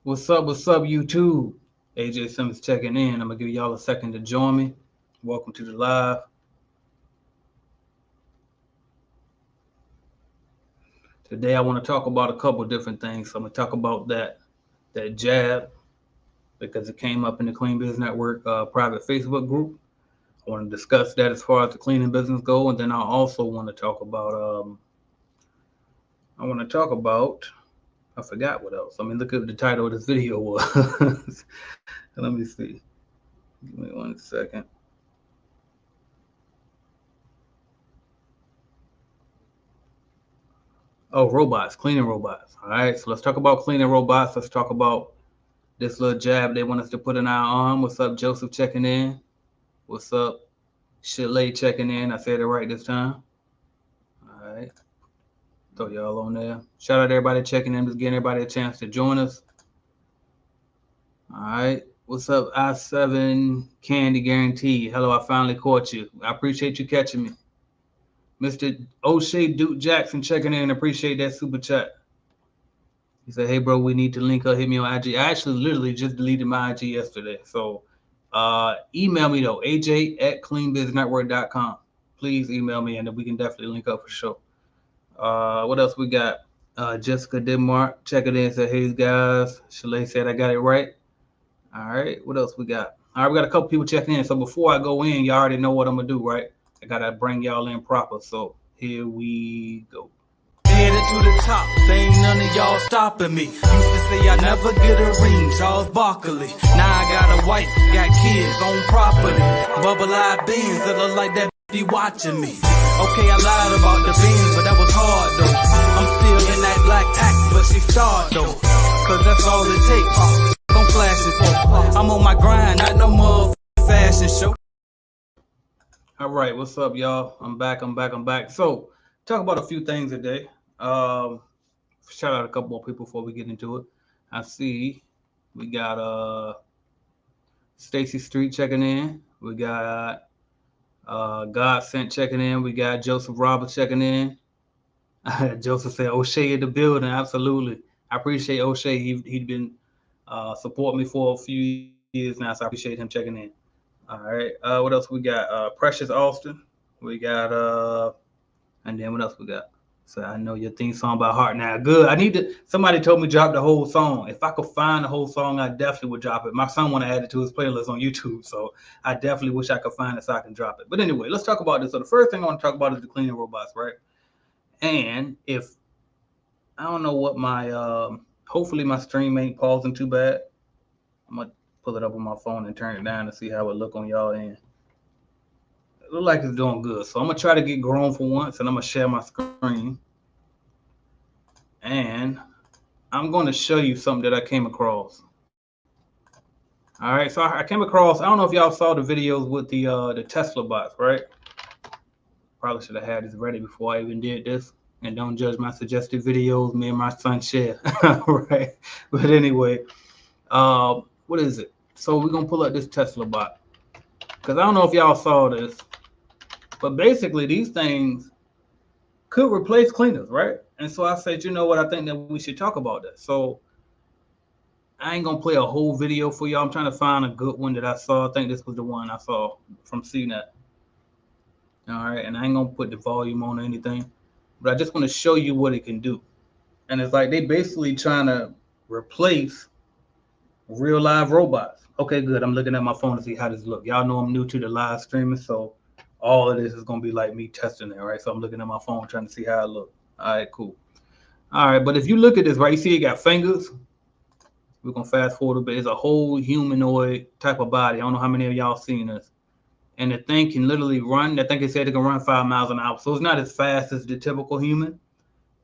What's up, YouTube? AJ Simmons checking in. I'm going to give y'all a second to join me. Welcome to the live. Today, I want to talk about a couple different things. So I'm going to talk about that jab because it came up in the Clean Business Network private Facebook group. I want to discuss that as far as the cleaning business go, and then I also want to talk about I forgot what else. I mean, look at the title of this video was. Let me see. Give me 1 second. Oh, robots, cleaning robots. All right, so let's talk about cleaning robots. Let's talk about this little jab they want us to put in our arm. What's up, Joseph checking in? What's up, Chalet checking in? I said it right this time. All right, throw y'all on there. Shout out to everybody checking in, just giving everybody a chance to join us. All right, what's up, I7 Candy Guarantee? Hello, I finally caught you. I appreciate you catching me. Mr. O'Shea Duke Jackson checking in. Appreciate that super chat. He said, "Hey, bro, we need to link up. Hit me on IG." I actually literally just deleted my IG yesterday. So email me, though, aj@cleanbusinessnetwork.com. Please email me, and then we can definitely link up for sure. What else we got? Jessica Denmark checking in. Said, "Hey, guys." Chalet said, "I got it right." All right. What else we got? All right, we got a couple people checking in. So before I go in, y'all already know what I'm going to do, right? I got to bring y'all in proper. So here we go. Headed to the top, there ain't none of y'all stopping me. Used to say I never get a ring, Charles Barkley. Now I got a wife, got kids, on property. Bubble-eyed beans that look like that be watching me. Okay, I lied about the beans, but that was hard though. I'm still in that black act, but she starred though. Cause that's all it takes. I'm flashing for. I'm on my grind, not no more fashion show. All right, what's up, y'all? I'm back. So, talk about a few things today. Shout out a couple more people before we get into it. I see we got Stacy Street checking in. We got God Sent checking in. We got Joseph Roberts checking in. Joseph said O'Shea in the building. Absolutely. I appreciate O'Shea. He'd been supporting me for a few years now, so I appreciate him checking in. All right. What else we got? Precious Austin. We got and then what else we got? So I know your theme song by heart now. Good. I need to. Somebody told me drop the whole song. If I could find the whole song, I definitely would drop it. My son want to add it to his playlist on YouTube, so I definitely wish I could find it so I can drop it. But anyway, let's talk about this. So the first thing I want to talk about is the cleaning robots, right? And if I don't know what my hopefully my stream ain't pausing too bad. I'm gonna pull it up on my phone and turn it down to see how it look on y'all end. It look like it's doing good. So I'm gonna try to get grown for once, and I'm gonna share my screen. And I'm going to show you something that I came across. All right, so I came across. I don't know if y'all saw the videos with the Tesla bots, right? Probably should have had this ready before I even did this. And don't judge my suggested videos. Me and my son share, right? But anyway, what is it? So we're gonna pull up this Tesla bot because I don't know if y'all saw this, but basically these things could replace cleaners, right? And so I said, you know what? I think that we should talk about that. So I ain't gonna play a whole video for y'all. I'm trying to find a good one that I saw. I think this was the one I saw from CNET. All right, and I ain't gonna put the volume on or anything, but I just want to show you what it can do. And it's like they basically trying to replace real live robots. Okay, good. I'm looking at my phone to see how this look. Y'all know I'm new to the live streaming, so all of this is gonna be like me testing it, right? So I'm looking at my phone trying to see how it look. All right, cool. All right, but if you look at this, right, you see it got fingers. We're gonna fast forward a bit. It's a whole humanoid type of body. I don't know how many of y'all seen this. And the thing can literally run. I think it said it can run 5 miles an hour. So it's not as fast as the typical human.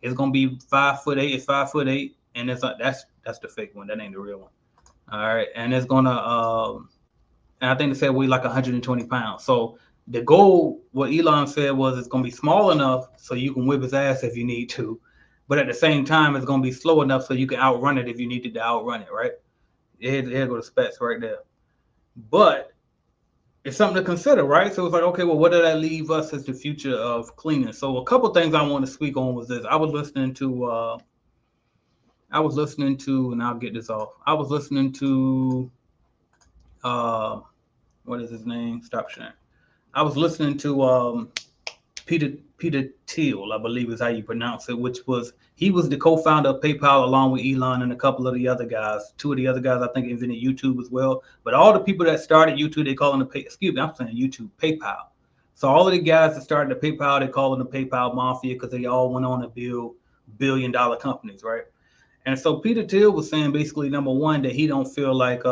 It's gonna be 5'8". It's 5'8", and that's the fake one. That ain't the real one. All right, and it's gonna and I think they said weigh like 120 pounds. So the goal, what Elon said was it's gonna be small enough so you can whip his ass if you need to, but at the same time it's gonna be slow enough so you can outrun it if you needed to outrun it, right? Here go the specs right there. But it's something to consider, right? So it's like, okay, well, what did that leave us as the future of cleaning? So a couple things I want to speak on was this. I was listening to I was listening to, and I'll get this off. I was listening to, what is his name? Stop sharing. I was listening to Peter Thiel, I believe is how you pronounce it, which was he was the co-founder of PayPal along with Elon and a couple of the other guys. Two of the other guys I think invented YouTube as well. But all the people that started YouTube, they call them I'm saying YouTube, PayPal. So all of the guys that started the PayPal, they call them the PayPal Mafia because they all went on to build billion-dollar companies, right? And so Peter Thiel was saying basically number one that he don't feel like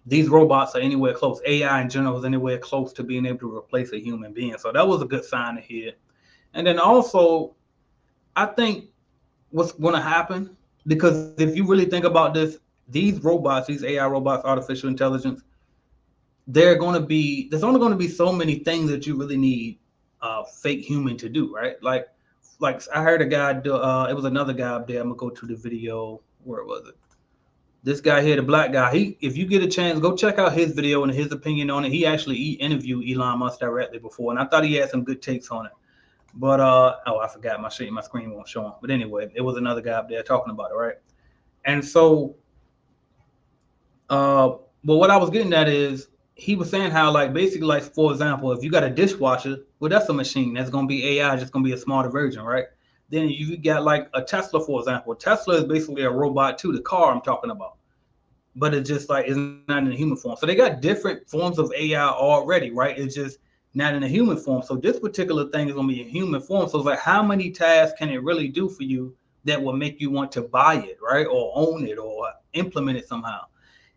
these robots are anywhere close. AI in general is anywhere close to being able to replace a human being. So that was a good sign to hear. And then also, I think what's going to happen, because if you really think about this, these robots, these AI robots, artificial intelligence, there's only going to be so many things that you really need a fake human to do, right? Like I heard a guy do, it was another guy up there. I'm gonna go to the video. Where was it? This guy here, the black guy, if you get a chance, go check out his video and his opinion on it. He actually interviewed Elon Musk directly before, and I thought he had some good takes on it. But I forgot my screen won't show him. But anyway, it was another guy up there talking about it, right? And so, but what I was getting at is he was saying how, like, basically, like, for example, if you got a dishwasher, well, that's a machine. That's gonna be AI, just gonna be a smarter version, right? Then you got like a Tesla, for example. Tesla is basically a robot too, the car I'm talking about. But it's just like it's not in a human form. So they got different forms of AI already, right? It's just not in a human form. So this particular thing is gonna be in human form. So it's like, how many tasks can it really do for you that will make you want to buy it, right? Or own it or implement it somehow.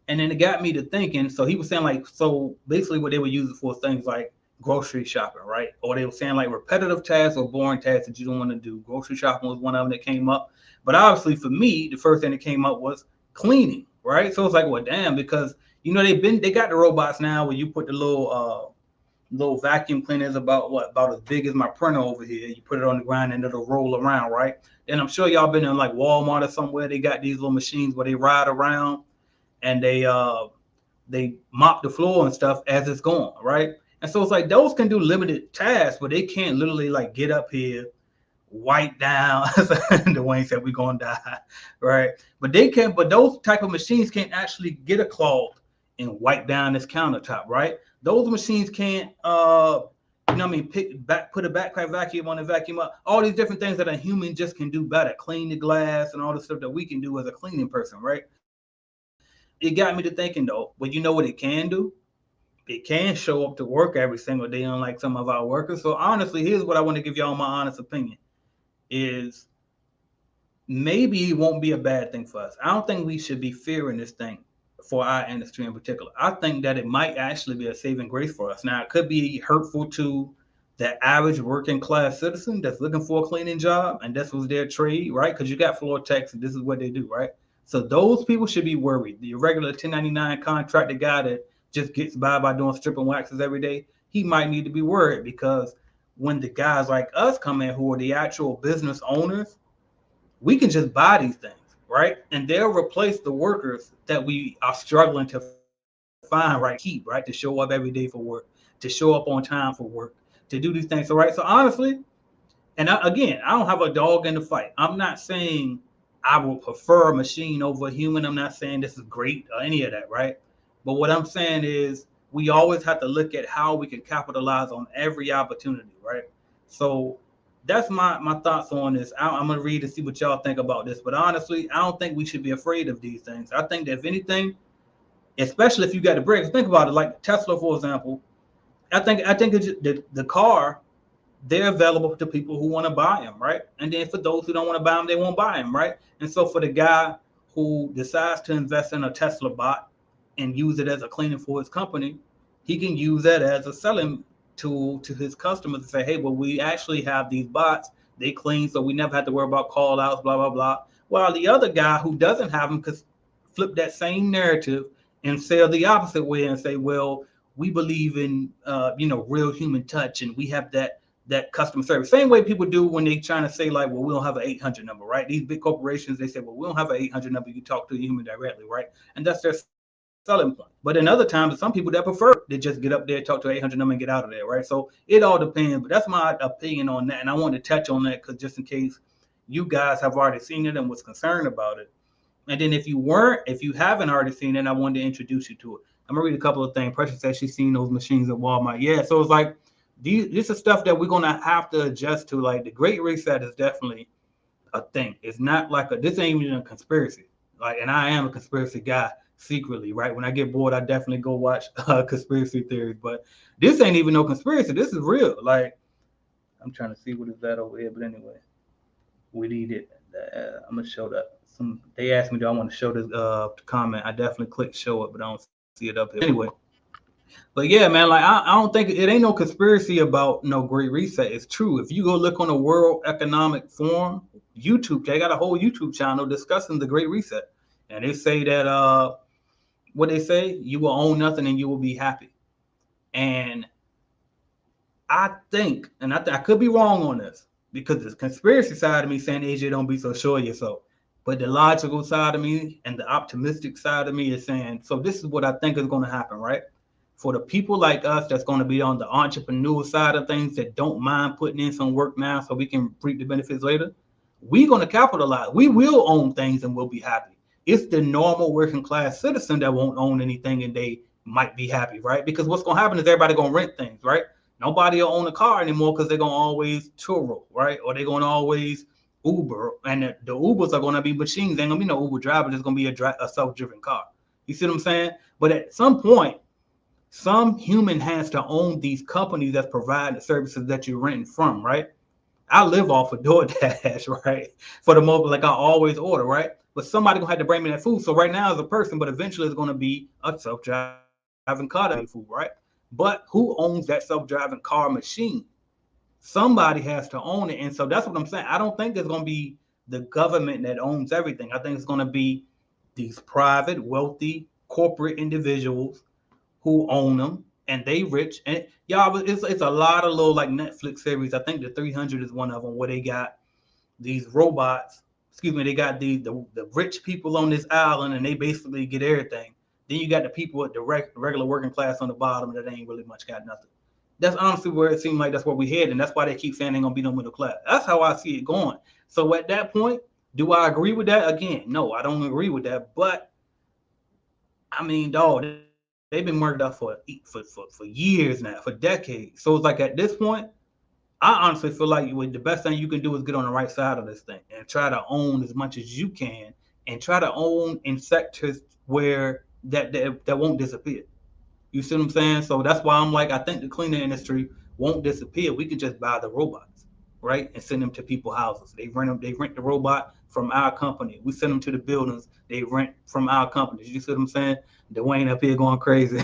And then it got me to thinking. So he was saying like, so basically what they would use it for things like grocery shopping, right? Or they were saying like repetitive tasks or boring tasks that you don't want to do. Grocery shopping was one of them that came up. But obviously for me, the first thing that came up was cleaning, right? So it's like, well, damn, because you know they got the robots now where you put the little vacuum cleaners about as big as my printer over here. You put it on the ground and it'll roll around, right? And I'm sure y'all been in like Walmart or somewhere. They got these little machines where they ride around and they mop the floor and stuff as it's going, right? And so it's like those can do limited tasks, but they can't literally like get up here, wipe down. Dwayne said we're gonna die, right? But those type of machines can't actually get a cloth and wipe down this countertop, right? Those machines can't put a backpack vacuum on and vacuum up. All these different things that a human just can do better, clean the glass and all the stuff that we can do as a cleaning person, right? It got me to thinking though, well, you know what it can do? It can show up to work every single day, unlike some of our workers. So honestly, here's what I want to give y'all my honest opinion is maybe it won't be a bad thing for us. I don't think we should be fearing this thing for our industry in particular. I think that it might actually be a saving grace for us. Now, it could be hurtful to the average working class citizen that's looking for a cleaning job, and this was their trade, right? Because you got floor techs, and this is what they do, right? So those people should be worried. The regular 1099 contractor guy that just gets by doing stripping waxes every day, he might need to be worried because when the guys like us come in who are the actual business owners, we can just buy these things, right? And they'll replace the workers that we are struggling to find, right? Keep, right? To show up every day for work, to show up on time for work, to do these things. So, right. So honestly, and again, I don't have a dog in the fight. I'm not saying I will prefer a machine over a human. I'm not saying this is great or any of that, right? But what I'm saying is we always have to look at how we can capitalize on every opportunity, right? So that's my thoughts on this. I'm going to read to see what y'all think about this. But honestly, I don't think we should be afraid of these things. I think that if anything, especially if you got the brakes, think about it, like Tesla, for example. I think the car, they're available to people who want to buy them, right? And then for those who don't want to buy them, they won't buy them, right? And so for the guy who decides to invest in a Tesla bot and use it as a cleaning for his company, he can use that as a selling tool to his customers to say, hey, well, we actually have these bots, they clean, so we never have to worry about call outs, blah, blah, blah. While the other guy who doesn't have them could flip that same narrative and sell the opposite way and say, well, we believe in real human touch and we have that customer service. Same way people do when they trying to say like, well, we don't have an 800 number, right? These big corporations, they say, well, we don't have an 800 number. You talk to a human directly, right? And that's their selling point. But in other times, some people that prefer they just get up there, talk to an 800 number and get out of there, right? So it all depends. But that's my opinion on that. And I want to touch on that because just in case you guys have already seen it and was concerned about it. And then if you haven't already seen it, I wanted to introduce you to it. I'm gonna read a couple of things. Precious said she's seen those machines at Walmart. Yeah, so it's like this is stuff that we're gonna have to adjust to. Like the Great Reset is definitely a thing. It's not like this ain't even a conspiracy. Like, and I am a conspiracy guy secretly, right? When I get bored, I definitely go watch conspiracy theories. But this ain't even no conspiracy. This is real. Like, I'm trying to see what is that over here. But anyway, we need it. I'm gonna show that. They asked me, do I want to show this comment? I definitely clicked show it, but I don't see it up here. Anyway, but yeah, man, like I don't think it ain't no conspiracy about no Great Reset. It's true. If you go look on the World Economic Forum YouTube, they got a whole YouTube channel discussing the Great Reset, and they say that what they say, you will own nothing and you will be happy. And I think, and I could be wrong on this because the conspiracy side of me saying, AJ, don't be so sure of yourself. But the logical side of me and the optimistic side of me is saying, so this is what I think is going to happen, right? For the people like us that's going to be on the entrepreneur side of things that don't mind putting in some work now so we can reap the benefits later, we're going to capitalize. We will own things and we'll be happy. It's the normal working class citizen that won't own anything and they might be happy, right? Because what's going to happen is everybody going to rent things, right? Nobody will own a car anymore because they're going to always Turo, right? Or they're going to always Uber. And the Ubers are going to be machines. There ain't going to be no Uber driver. There's going to be a self-driven car. You see what I'm saying? But at some point, some human has to own these companies that provide the services that you're renting from, right? I live off of DoorDash, right? For the moment, like I always order, right? But somebody gonna have to bring me that food. So right now, as a person, but eventually it's gonna be a self-driving car that food, right? But who owns that self-driving car machine? Somebody has to own it, and so that's what I'm saying. I don't think it's gonna be the government that owns everything. I think it's gonna be these private, wealthy, corporate individuals who own them, and they rich. And y'all, it's a lot of little like Netflix series. I think the 300 is one of them where they got these robots. Excuse me, they got the rich people on this island, and they basically get everything. Then you got the people at the regular working class on the bottom that ain't really much got nothing. That's honestly where it seems like that's where we head, and that's why they keep saying they're gonna be no middle class. That's how I see it going. So at that point, do I agree with that? Again, no, I don't agree with that. But I mean, dog, they've been worked out for years now, for decades. So it's like at this point, I honestly feel like the best thing you can do is get on the right side of this thing and try to own as much as you can, and try to own in sectors where that won't disappear. You see what I'm saying? So that's why I'm like, I think the cleaning industry won't disappear. We could just buy the robots, right, and send them to people's houses. They rent the robot from our company. We send them to the buildings. They rent from our company. You see what I'm saying? Dwayne up here going crazy.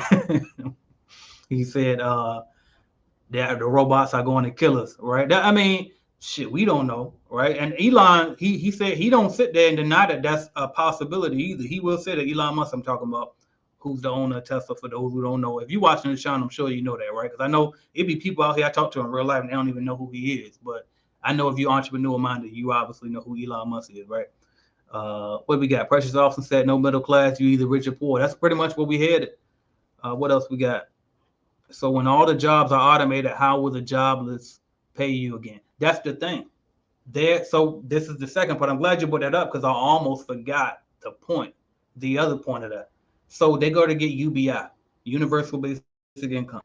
He said that the robots are going to kill us, right? I mean, shit, we don't know, right? And Elon, he said he don't sit there and deny that that's a possibility either. He will say that. Elon Musk, I'm talking about, who's the owner of Tesla, for those who don't know. If you're watching the channel, I'm sure you know that, right? Because I know it be people out here I talk to in real life and they don't even know who he is. But I know if you're entrepreneur-minded, you obviously know who Elon Musk is, right? What we got? Precious Austin said, no middle class, you either rich or poor. That's pretty much what we headed. What else we got? So when all the jobs are automated, how will the jobless pay you again? That's the thing. So this is the second part. I'm glad you brought that up because I almost forgot the other point of that. So they go to get UBI, Universal Basic Income.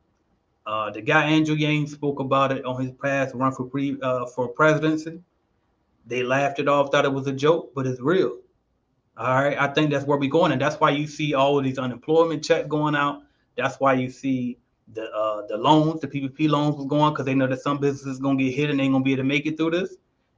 The guy Andrew Yang spoke about it on his past run for presidency. They laughed it off, thought it was a joke, but it's real. All right, I think that's where we're going, and that's why you see all of these unemployment checks going out. That's why you see the loans, the PPP loans was going, because they know that some businesses going to get hit and they ain't going to be able to make it through this.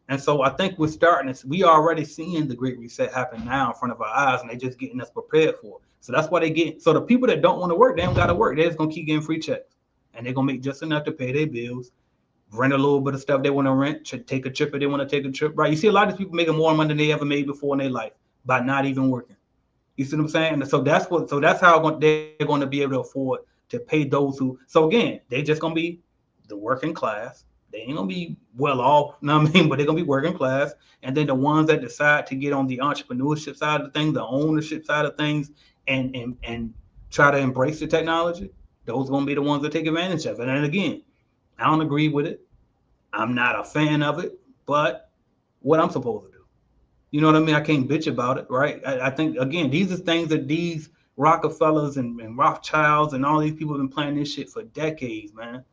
And so I think we're starting this. We already seeing the Great Reset happen now in front of our eyes, and they're just getting us prepared for it. So that's why they get. So the people that don't want to work, they don't got to work. They're just going to keep getting free checks, and they're going to make just enough to pay their bills, rent a little bit of stuff they want to rent, take a trip if they want to take a trip, right? You see a lot of people making more money than they ever made before in their life by not even working. You see what I'm saying? And so that's how they're going to be able to afford to pay those who. So again, they just going to be the working class. They ain't going to be well off, you know what I mean? But they're going to be working class. And then the ones that decide to get on the entrepreneurship side of things, the ownership side of things, and try to embrace the technology, those are going to be the ones that take advantage of it. And again, I don't agree with it. I'm not a fan of it, but what I'm supposed to do. You know what I mean? I can't bitch about it, right? I think, again, these are things that these Rockefellers and Rothschilds and all these people have been playing this shit for decades, man.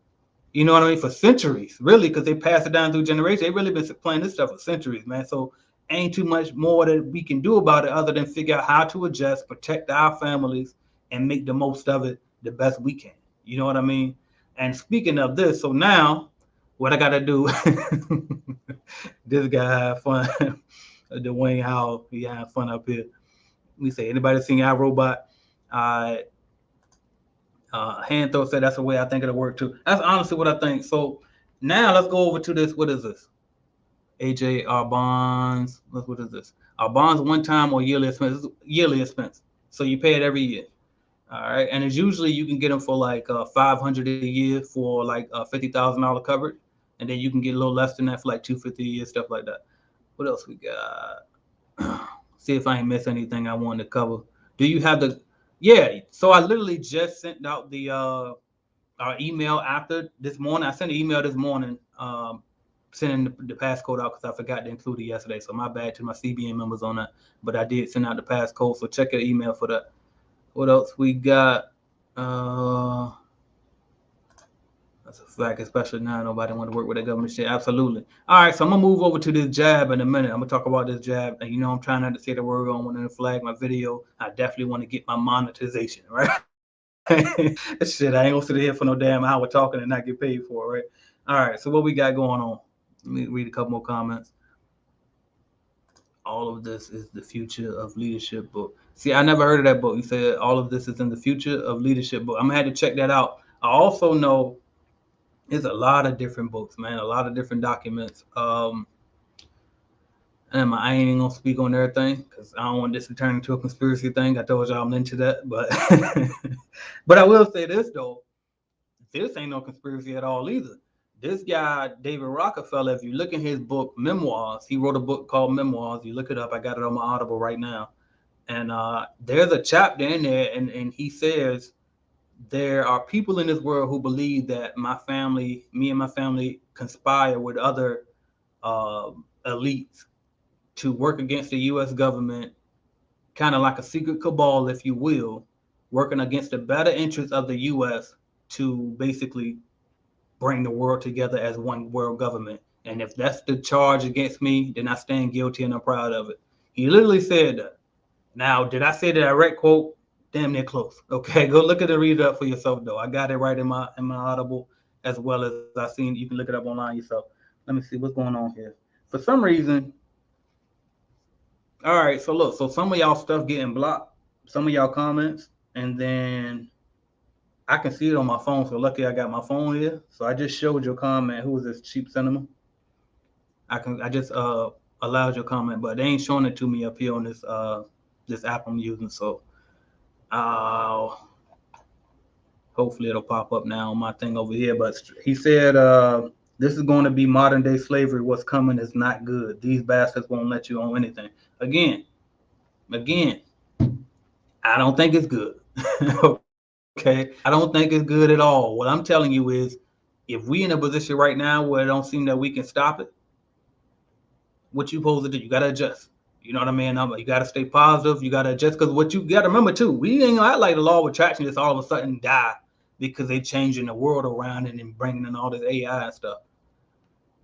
You know what I mean? For centuries, really, because they passed it down through generations. They've really been playing this stuff for centuries, man. So ain't too much more that we can do about it other than figure out how to adjust, protect our families, and make the most of it the best we can. You know what I mean? And speaking of this, so now what I got to do, this guy have fun. Dwayne Howell, he had fun up here. We say, anybody seen iRobot? Uh, Hand throw said that's the way I think it'll work too. That's honestly what I think. So now let's go over to this. What is this? AJ, our bonds. What is this? Our bonds one time or yearly expense. Yearly expense. So you pay it every year. All right, and it's usually you can get them for like $500 a year for like $50,000 coverage, and then you can get a little less than that for like $250 a year, stuff like that. What else we got? See if I ain't miss anything I wanted to cover. Do you have the? Yeah. So I literally just sent out the our email after this morning. I sent an email this morning, sending the passcode out because I forgot to include it yesterday. So my bad to my CBN members on that. But I did send out the passcode. So check your email for that. What else we got? That's a fact, especially now nobody want to work with the government shit. Absolutely. All right, so I'm gonna move over to this jab in a minute. I'm gonna talk about this jab, and I'm trying not to say the word on when to flag my video. I definitely want to get my monetization, right? Shit, I ain't gonna sit here for no damn hour talking and not get paid for it, right? All right, so what we got going on? Let me read a couple more comments. All of this is the future of leadership book. See, I never heard of that book. You said all of this is in the future of leadership book. I'm gonna have to check that out. I also know there's a lot of different books, man, a lot of different documents. And I ain't gonna speak on everything because I don't want this to turn into a conspiracy thing. I told y'all I'm into that, but but I will say this though, this ain't no conspiracy at all either. This guy, David Rockefeller, if you look in his book, Memoirs, he wrote a book called Memoirs. You look it up. I got it on my Audible right now. And there's a chapter in there, and he says, there are people in this world who believe that me and my family conspire with other elites to work against the U.S. government, kind of like a secret cabal, if you will, working against the better interests of the U.S. to basically bring the world together as one world government. And if that's the charge against me, then I stand guilty and I'm proud of it. He literally said that. Now, did I say the direct quote? Damn near close. Okay, go look at it, read it up for yourself though. I got it right in my Audible, as well as I seen. You can look it up online yourself. Let me see what's going on here. For some reason, all right. So look, so some of y'all stuff getting blocked, some of y'all comments, and then I can see it on my phone. So lucky I got my phone here. So I just showed your comment. Who is this cheap cinema? I just allowed your comment, but they ain't showing it to me up here on this this app I'm using. So hopefully it'll pop up now on my thing over here. But he said this is going to be modern day slavery. What's coming is not good. These bastards won't let you own anything. Again, I don't think it's good. Okay, I don't think it's good at all. What I'm telling you is, if we in a position right now where it don't seem that we can stop it, what you supposed to do? You gotta adjust. You know what I mean? You gotta stay positive. You gotta adjust, because what you gotta remember too, we ain't gonna act like the law of attraction just all of a sudden die because they changing the world around and then bringing in all this AI and stuff.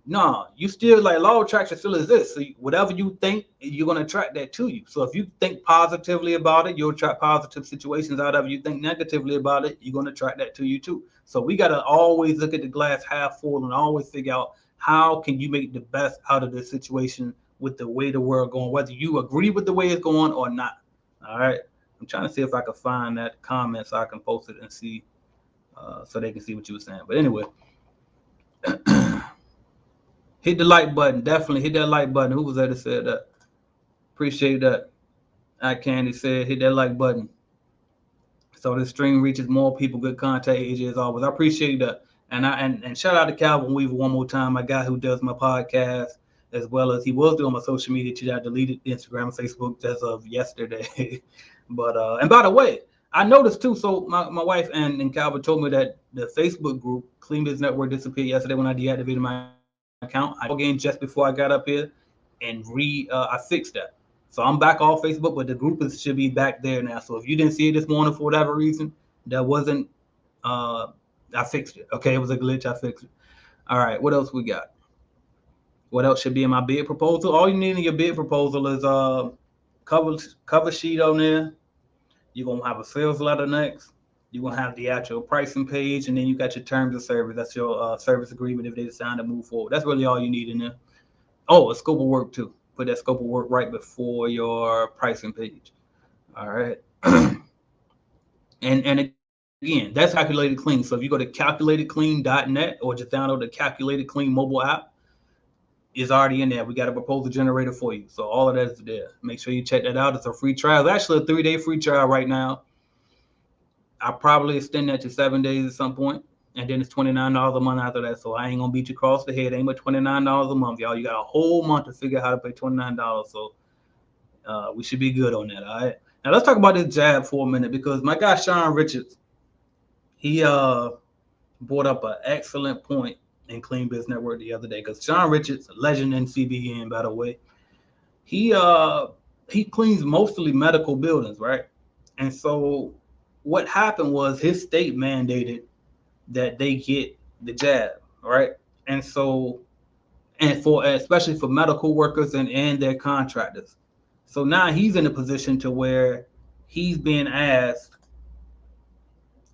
No, you still, like, law of attraction still exists. So whatever you think, you're gonna attract that to you. So if you think positively about it, you'll attract positive situations out of it. You think negatively about it, you're gonna attract that to you too. So we gotta always look at the glass half full and always figure out how can you make the best out of this situation with the way the world going, whether you agree with the way it's going or not. All right. I'm trying to see if I can find that comment so I can post it and see, so they can see what you were saying. But anyway. Hit the like button. Definitely hit that like button. Who was that said that? Appreciate that. Candy said hit that like button, so this stream reaches more people. Good contact, AJ, as always. I appreciate that. And shout out to Calvin Weaver one more time, my guy who does my podcast, as well as he was doing my social media too. I deleted Instagram and Facebook as of yesterday. But and by the way, I noticed too. So my wife and Calvin told me that the Facebook group Clean Business Network disappeared yesterday when I deactivated my account. I logged in just before I got up here, and I fixed that. So I'm back off Facebook, but the group should be back there now. So if you didn't see it this morning for whatever reason, that wasn't I fixed it. Okay, it was a glitch. I fixed it. All right, what else we got? What else should be in my bid proposal? All you need in your bid proposal is cover sheet on there. You're gonna have a sales letter next. You're gonna have the actual pricing page, and then you got your terms of service. That's your service agreement if they decide to move forward. That's really all you need in there. Oh, a scope of work too. Put that scope of work right before your pricing page. All right. and again, that's Calculated Clean. So if you go to calculatedclean.net or just download the Calculated Clean mobile app, is already in there. We got a proposal generator for you. So all of that is there. Make sure you check that out. It's a free trial. It's actually a 3-day free trial right now. I'll probably extend that to 7 days at some point. And then it's $29 a month after that. So I ain't going to beat you across the head. Ain't but $29 a month, y'all. You got a whole month to figure out how to pay $29. So we should be good on that, all right? Now let's talk about this jab for a minute because my guy Sean Richards, he brought up an excellent point in Clean Biz Network the other day because Sean Richards, a legend in CBN, by the way, he cleans mostly medical buildings, right? And so what happened was his state mandated that they get the jab, right? And so, and for especially for medical workers and their contractors. So now he's in a position to where he's being asked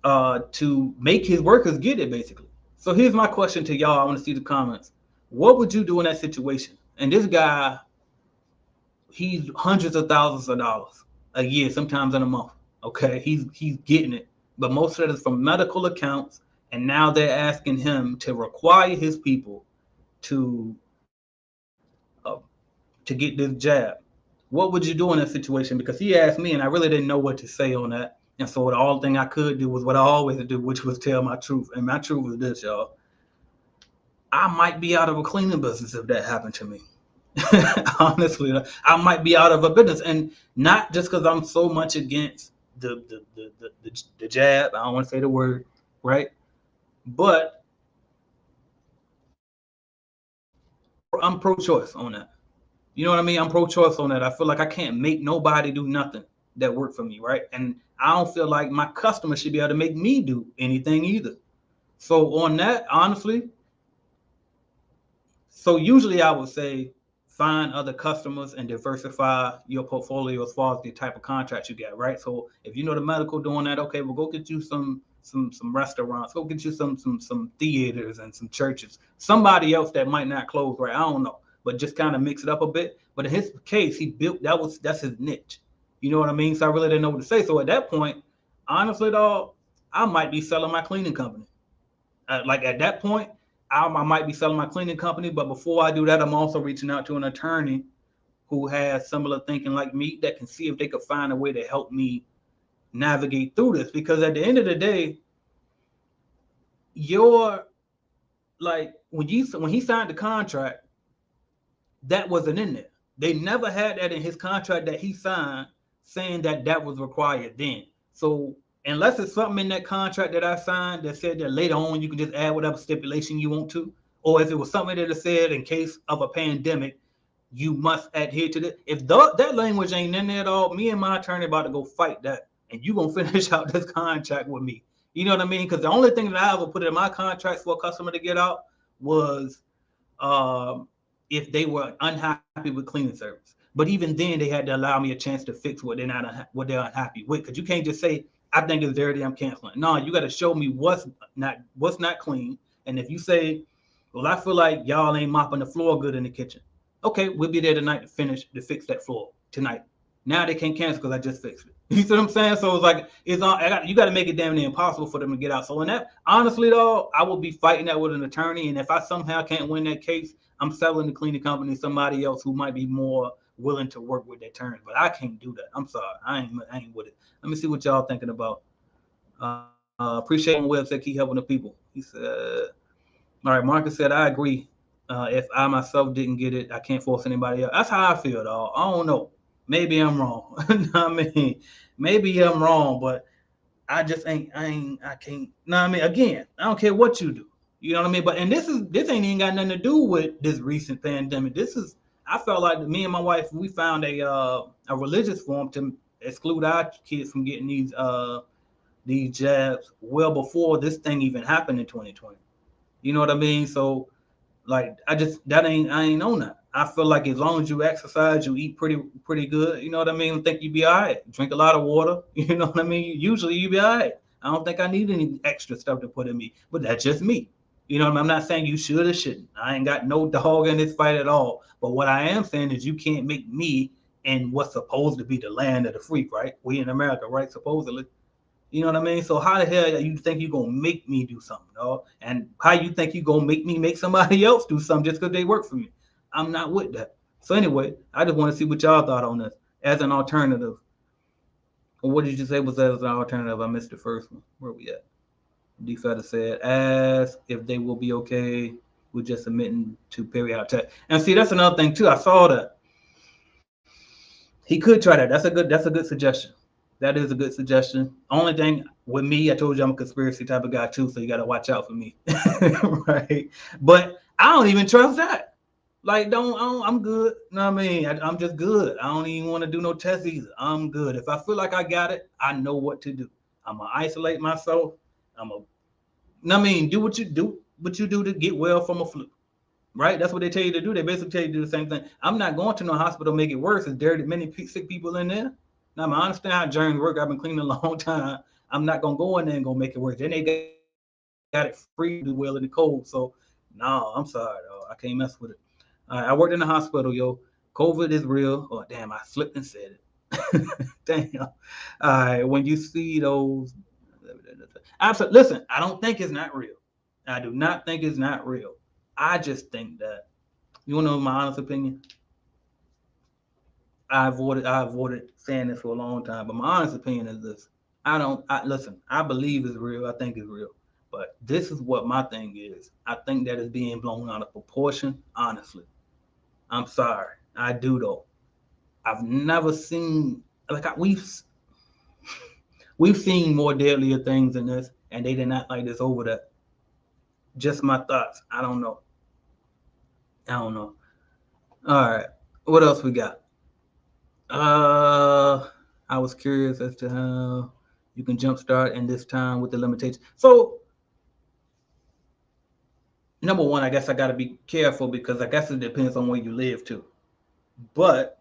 to make his workers get it, basically. So here's my question to y'all. I want to see the comments. What would you do in that situation? And this guy, he's hundreds of thousands of dollars a year, sometimes in a month. Okay, he's getting it, but most of it is from medical accounts, and now they're asking him to require his people to get this jab. What would you do in that situation? Because he asked me, and I really didn't know what to say on that. And so the only thing I could do was what I always do, which was tell my truth. And my truth was this, y'all. I might be out of a cleaning business if that happened to me. Honestly, I might be out of a business, and not just because I'm so much against the jab. I don't want to say the word, right? But I'm pro-choice on that. You know what I mean? I'm pro-choice on that. I feel like I can't make nobody do nothing that work for me, right? And I don't feel like my customer should be able to make me do anything either. So on that, honestly, so usually I would say find other customers and diversify your portfolio as far as the type of contracts you get, right? So if you know the medical doing that, okay, well go get you some restaurants, go get you some theaters and some churches, somebody else that might not close, right? I don't know, but just kind of mix it up a bit. But in his case, he built that's his niche. You know what I mean? So I really didn't know what to say. So at that point, honestly, dog, I might be selling my cleaning company. Like at that point, I might be selling my cleaning company. But before I do that, I'm also reaching out to an attorney who has similar thinking like me that can see if they could find a way to help me navigate through this. Because at the end of the day, you're like when he signed the contract, that wasn't in there. They never had that in his contract that he signed saying that was required then. So unless it's something in that contract that I signed that said that later on you can just add whatever stipulation you want to, or if it was something that it said in case of a pandemic, you must adhere to that. If that language ain't in there at all, me and my attorney about to go fight that, and you gonna finish out this contract with me. You know what I mean? Because the only thing that I ever put in my contracts for a customer to get out was if they were unhappy with cleaning service. But even then, they had to allow me a chance to fix what they're unhappy with. Because you can't just say, I think it's dirty, I'm canceling. No, you got to show me what's not clean. And if you say, well, I feel like y'all ain't mopping the floor good in the kitchen. Okay, we'll be there tonight to fix that floor tonight. Now they can't cancel because I just fixed it. You see what I'm saying? So it's like you got to make it damn near impossible for them to get out. So in that, honestly though, I will be fighting that with an attorney. And if I somehow can't win that case, I'm selling the cleaning company to somebody else who might be more willing to work with their terms. But I can't do that. I'm sorry, I ain't with it. Let me see what y'all thinking about. Appreciate on website, keep helping the people. He said, all right, Marcus said, I agree. If I myself didn't get it, I can't force anybody else. That's how I feel, dog. I don't know. Maybe I'm wrong. I mean, maybe I'm wrong, but I just I can't. No, I mean, again, I don't care what you do. You know what I mean? But and this ain't even got nothing to do with this recent pandemic. This is I felt like me and my wife, we found a religious form to exclude our kids from getting these jabs well before this thing even happened in 2020. You know what I mean? So like I ain't on that. I feel like as long as you exercise, you eat pretty good. You know what I mean? I think you be all right. Drink a lot of water. You know what I mean? Usually you be all right. I don't think I need any extra stuff to put in me, but that's just me. You know what I mean? I'm not saying you should or shouldn't. I ain't got no dog in this fight at all. But what I am saying is you can't make me in what's supposed to be the land of the free, right? We in America, right? Supposedly. You know what I mean? So how the hell you think you gonna make me do something, dog? And how you think you gonna make me make somebody else do something just because they work for me? I'm not with that. So anyway, I just want to see what y'all thought on this as an alternative. Or what did you say was as an alternative? I missed the first one. Where we at? D Feta said, ask if they will be okay with just submitting to periodic test. And see, that's another thing too. I saw that. He could try that. That's a good suggestion. That is a good suggestion. Only thing with me, I told you I'm a conspiracy type of guy too, so you got to watch out for me, right? But I don't even trust that. Like, I'm good. You know what I mean? I'm just good. I don't even want to do no tests either. I'm good. If I feel like I got it, I know what to do. I'm gonna isolate myself. I'm gonna, you know what I mean, do what you do to get well from a flu. Right? That's what they tell you to do. They basically tell you to do the same thing. I'm not going to no hospital to make it worse. Is there many sick people in there? Now, I understand how germs work. I've been cleaning a long time. I'm not going to go in there and go make it worse. Then they got it free to do well in the cold. So, no, I'm sorry. Though. I can't mess with it. I worked in the hospital, yo. COVID is real. Oh, damn, I flipped and said it. Damn. All right, when you see those. Listen, I don't think it's not real. I do not think it's not real. I just think that, you want to know my honest opinion? I avoided saying this for a long time, but my honest opinion is this. Listen, I believe it's real. I think it's real. But this is what my thing is. I think that is being blown out of proportion, honestly. I'm sorry. I do, though. I've never seen, we've seen more deadlier things than this, and they did not like this over that. Just my thoughts. I don't know. All right. What else we got? I was curious as to how you can jumpstart in this time with the limitations. So, number one, I guess I got to be careful because I guess it depends on where you live too. But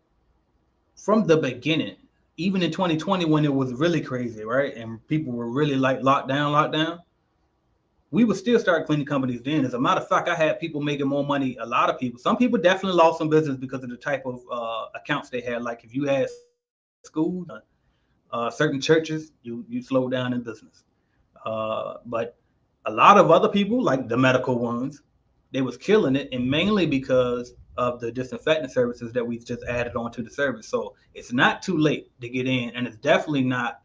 from the beginning, even in 2020 when it was really crazy, right, and people were really like lockdown, we would still start cleaning companies then. As a matter of fact, I had people making more money. A lot of people. Some people definitely lost some business because of the type of accounts they had. Like if you had schools, certain churches, you slow down in business. But a lot of other people, like the medical ones, they was killing it, and mainly because of the disinfectant services that we just added on to the service. So it's not too late to get in, and it's definitely not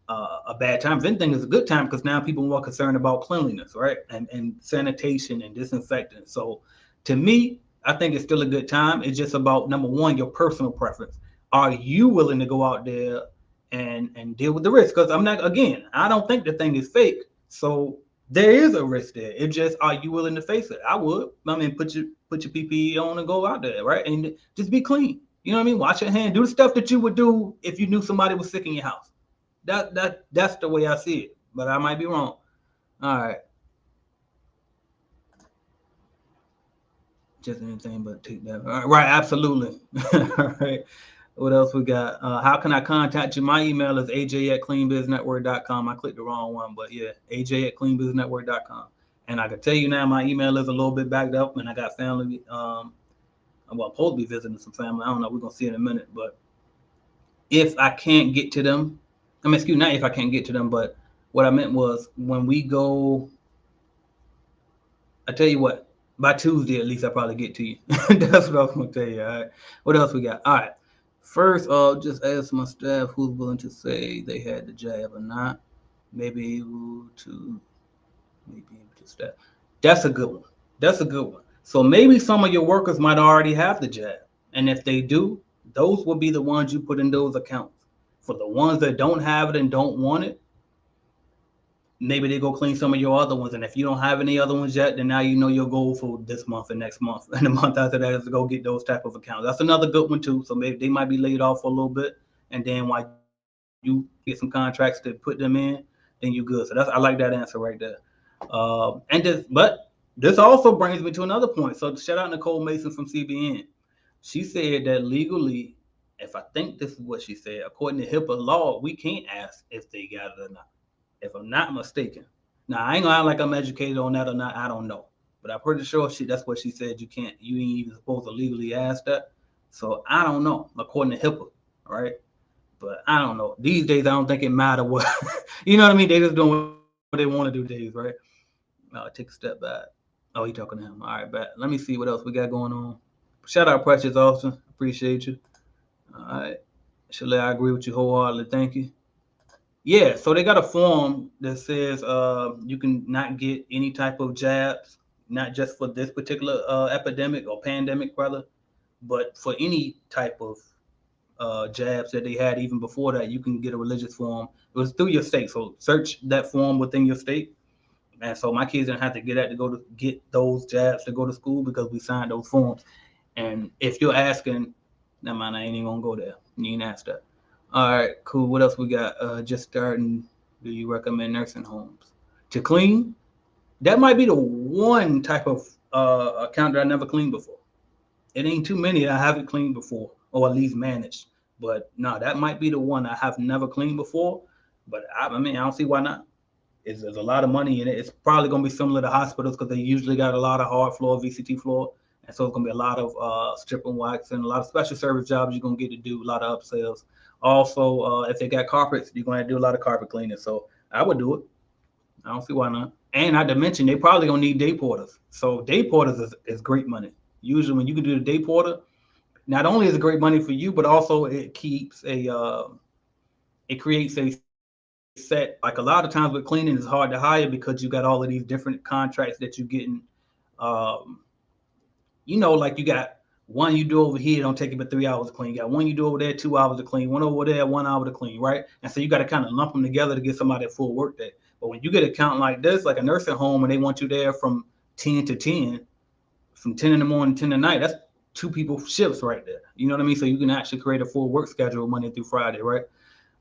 a bad time. If anything, it's a good time because now people are more concerned about cleanliness, right? And sanitation and disinfectant. So to me, I think it's still a good time. It's just about, number one, your personal preference. Are you willing to go out there and deal with the risk? Because I don't think the thing is fake. So there is a risk there. It's just, are you willing to face it? I would. I mean, put your PPE on and go out there, right? And just be clean. You know what I mean? Wash your hand. Do the stuff that you would do if you knew somebody was sick in your house. That's the way I see it, but I might be wrong. All right. Just anything but take that. All right, absolutely. All right. What else we got? How can I contact you? My email is aj@cleanbiznetwork.com. I clicked the wrong one, but yeah, aj@cleanbiznetwork.com. And I can tell you now, my email is a little bit backed up, and I got family. I'm supposed to be visiting some family. I don't know. We're gonna see in a minute, but if I can't get to them, not if I can't get to them, but what I meant was when we go, I tell you what, by Tuesday at least I'll probably get to you. That's what I was going to tell you. All right. What else we got? All right. First, just ask my staff who's willing to say they had the jab or not. Maybe able to staff. That's a good one. So maybe some of your workers might already have the jab. And if they do, those will be the ones you put in those accounts. For the ones that don't have it and don't want it, maybe they go clean some of your other ones. And if you don't have any other ones yet, then now you know your goal for this month and next month. And the month after that is to go get those type of accounts. That's another good one too. So maybe they might be laid off for a little bit. And then while you get some contracts to put them in, then you good. So that's, I like that answer right there. But this also brings me to another point. So shout out Nicole Mason from CBN. She said that legally, if I think this is what she said, according to HIPAA law, we can't ask if they got it or not, if I'm not mistaken. Now I ain't gonna act like I'm educated on that or not. I don't know, but I'm pretty sure that's what she said. You can't, you ain't even supposed to legally ask that. So I don't know, according to HIPAA, right? But I don't know. These days, I don't think it matter what, you know what I mean? They just doing what they want to do these days, right? Take a step back. Oh, he talking to him. All right, bet. Let me see what else we got going on. Shout out Precious Austin. Appreciate you. All right. Chalet, I agree with you wholeheartedly. Thank you. Yeah, so they got a form that says you can not get any type of jabs, not just for this particular epidemic or pandemic, rather, but for any type of jabs that they had even before that. You can get a religious form. It was through your state, so search that form within your state. And so my kids didn't have to get that to go to get those jabs to go to school because we signed those forms. And if you're asking, never mind, I ain't even gonna go there. You ain't asked that. All right, cool. What else we got? Just starting. Do you recommend nursing homes to clean? That might be the one type of account that I never cleaned before. It ain't too many that I haven't cleaned before, or at least managed. But no, that might be the one I have never cleaned before. But I mean, I don't see why not. There's a lot of money in it. It's probably going to be similar to hospitals because they usually got a lot of hard floor, VCT floor. And so it's going to be a lot of strip and wax and a lot of special service jobs you're going to get to do, a lot of upsells. Also, if they got carpets, you're going to do a lot of carpet cleaning. So I would do it. I don't see why not. And not to mention, they probably going to need day porters. So day porters is great money. Usually when you can do the day porter, not only is it great money for you, but also it keeps it creates a set. Like a lot of times with cleaning, it's hard to hire because you got all of these different contracts that you're getting. Um, like you got one you do over here, don't take you but 3 hours to clean. You got one you do over there, 2 hours to clean. One over there, 1 hour to clean, right? And so you got to kind of lump them together to get somebody a full work day. But when you get an account like this, like a nursing home, and they want you there from 10 to 10, from 10 in the morning, 10 at night, that's two people shifts right there. You know what I mean? So you can actually create a full work schedule Monday through Friday, right?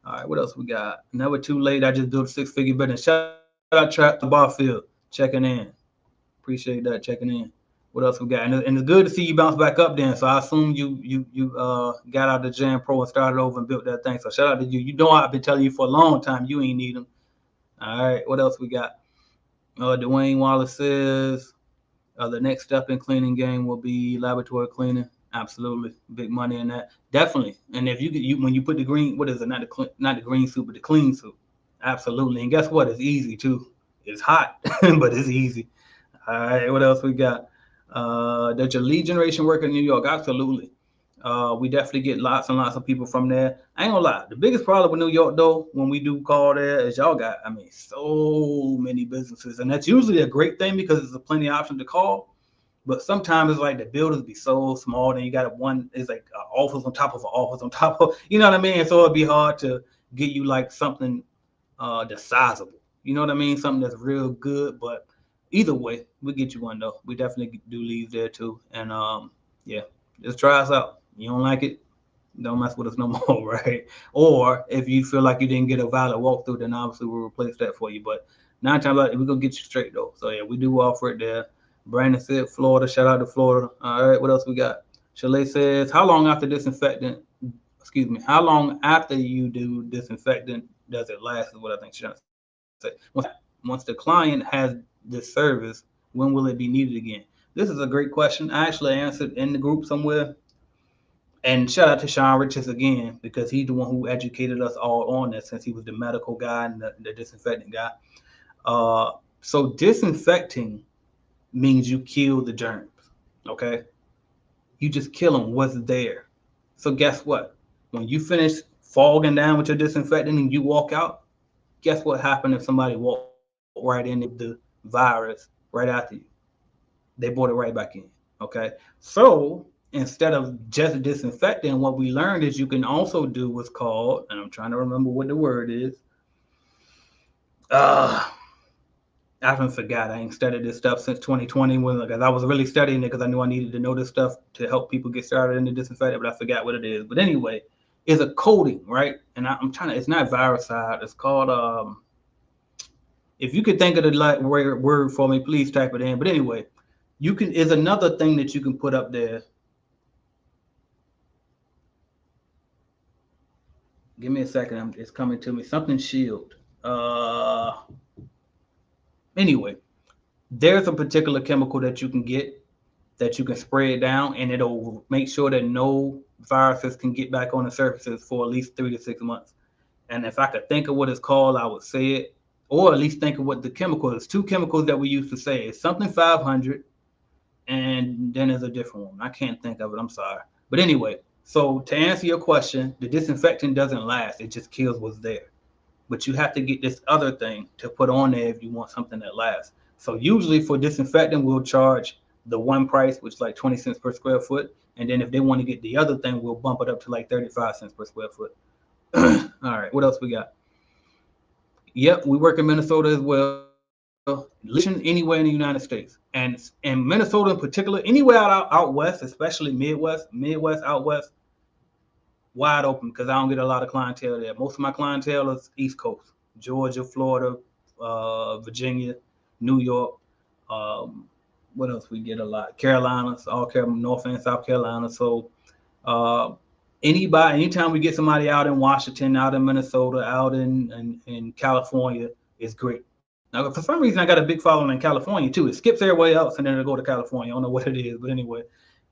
All right, what else we got? Never too late. I just built a six-figure business. Shout out Trap to Barfield checking in. Appreciate that checking in. What else we got? And it's good to see you bounce back up then. So I assume you got out of Jam Pro and started over and built that thing. So shout out to you. You know I've been telling you for a long time you ain't need them. All right, what else we got? Dwayne Wallace says the next step in cleaning game will be laboratory cleaning. Absolutely, big money in that. Definitely. And if you when you put the green, what is it? Not the green suit, but the clean suit. Absolutely. And guess what? It's easy too. It's hot, but it's easy. All right. What else we got? Does your lead generation work in New York? Absolutely. We definitely get lots and lots of people from there. I ain't gonna lie. The biggest problem with New York, though, when we do call there, is y'all got, I mean, so many businesses, and that's usually a great thing because there's plenty of options to call. But sometimes it's like the buildings be so small, then you got one, it's like an office on top of an office on top of, you know what I mean? So it'd be hard to get you like something that's sizable. You know what I mean? Something that's real good. But either way, we get you one though. We definitely do leave there too. And yeah, just try us out. You don't like it, don't mess with us no more, right? Or if you feel like you didn't get a valid walkthrough, then obviously we'll replace that for you. But 9 times out, we're gonna get you straight though. So yeah, we do offer it there. Brandon said Florida. Shout out to Florida. All right, what else we got? Chalet says, how long after disinfectant? Excuse me. How long after you do disinfectant does it last? Is what I think she's trying to say. Once the client has this service, when will it be needed again? This is a great question. I actually answered in the group somewhere. And shout out to Sean Riches again, because he's the one who educated us all on this since he was the medical guy and the disinfectant guy. So disinfecting means you kill the germs, okay? You just kill them, what's there. So guess what? When you finish fogging down with your disinfectant and you walk out, guess what happened if somebody walked right in with the virus right after you? They brought it right back in, okay? So instead of just disinfecting, what we learned is you can also do what's called, and I'm trying to remember what the word is, I haven't forgot. I ain't studied this stuff since 2020 because I was really studying it because I knew I needed to know this stuff to help people get started in the disinfectant, but I forgot what it is. But anyway, it's a coating, right? And I'm trying to, it's not viricide. It's called, if you could think of the word for me, please type it in. But anyway, is another thing that you can put up there. Give me a second. It's coming to me. Something shield. Anyway, there's a particular chemical that you can get that you can spray it down, and it'll make sure that no viruses can get back on the surfaces for at least 3 to 6 months. And if I could think of what it's called, I would say it, or at least think of what the chemical is. 2 chemicals that we used to say. It's something 500, and then there's a different one. I can't think of it. I'm sorry. But anyway, so to answer your question, the disinfectant doesn't last. It just kills what's there. But you have to get this other thing to put on there if you want something that lasts. So usually for disinfectant, we'll charge the one price, which is like 20 cents per square foot. And then if they want to get the other thing, we'll bump it up to like 35 cents per square foot. All right, what else we got? Yep, we work in Minnesota as well. Anywhere in the United States. And in Minnesota in particular, anywhere out west, especially Midwest, out west, wide open because I don't get a lot of clientele there. Most of my clientele is East Coast, Georgia, Florida, Virginia, New York. What else we get a lot? Carolinas, all North and South Carolina. So anytime we get somebody out in Washington, out in Minnesota, out in California, it's great. Now, for some reason, I got a big following in California too. It skips everywhere else and then it'll go to California. I don't know what it is, but anyway.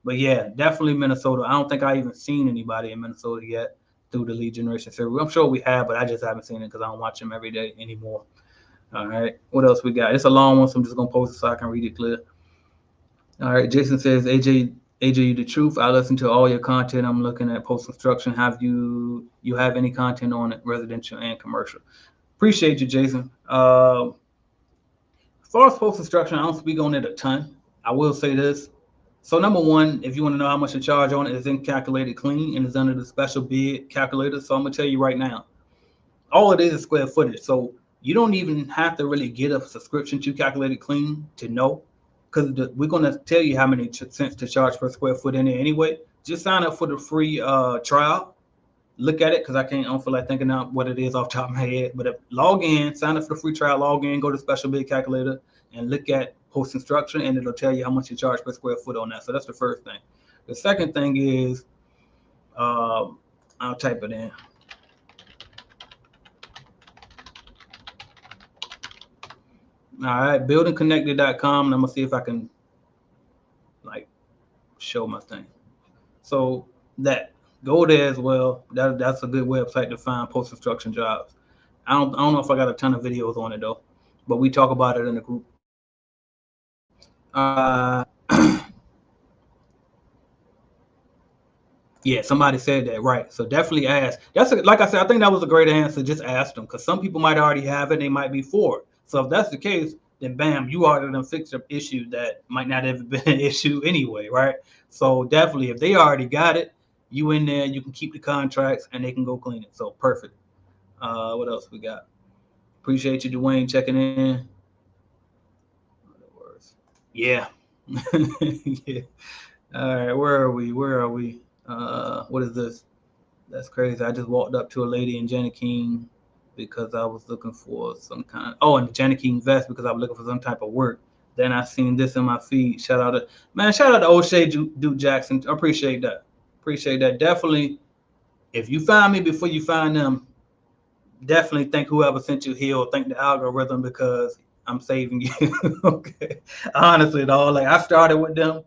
But yeah, definitely Minnesota. I don't think I even seen anybody in Minnesota yet through the lead generation survey. I'm sure we have, but I just haven't seen it because I don't watch them every day anymore. All right, what else we got? It's a long one, so I'm just gonna post it so I can read it clear. All right, Jason says, AJ, the truth. I listen to all your content. I'm looking at post construction. Have you have any content on it, residential and commercial? Appreciate you, Jason. As far as post construction, I don't speak on it a ton. I will say this. So number one, if you want to know how much to charge on it, it's in Calculated Clean and it's under the special bid calculator. So I'm gonna tell you right now, all it is square footage. So you don't even have to really get a subscription to Calculated Clean to know, because we're gonna tell you how many cents to charge per square foot in there anyway. Just sign up for the free trial. Look at it because I don't feel like thinking out what it is off the top of my head. But log in, sign up for the free trial, log in, go to special bid calculator, and look at post construction, and it'll tell you how much you charge per square foot on that. So that's the first thing. The second thing is, I'll type it in. All right, buildingconnected.com, and I'm gonna see if I can like show my thing. So go there as well. That's a good website to find post construction jobs. I don't know if I got a ton of videos on it though, but we talk about it in the group. Yeah, somebody said that, right? So definitely ask. Like I said, I think that was a great answer. Just ask them, because some people might already have it. They might be for it. So if that's the case, then bam, you already done fixed an issue that might not have been an issue anyway, right? So definitely, if they already got it, you in there, you can keep the contracts and they can go clean it. So perfect. What else we got? Appreciate you, Dwayne, checking in. Yeah. Yeah. All right, where are we? What is this? That's crazy. I just walked up to a lady in Janiking because I was looking for some kind of, in the Janiking vest because I was looking for some type of work. Then I seen this in my feed. Shout out to O'Shea Duke Jackson. I appreciate that. Definitely, if you find me before you find them, definitely thank whoever sent you here, or thank the algorithm, because I'm saving you. Okay. Honestly, though, like I started with them,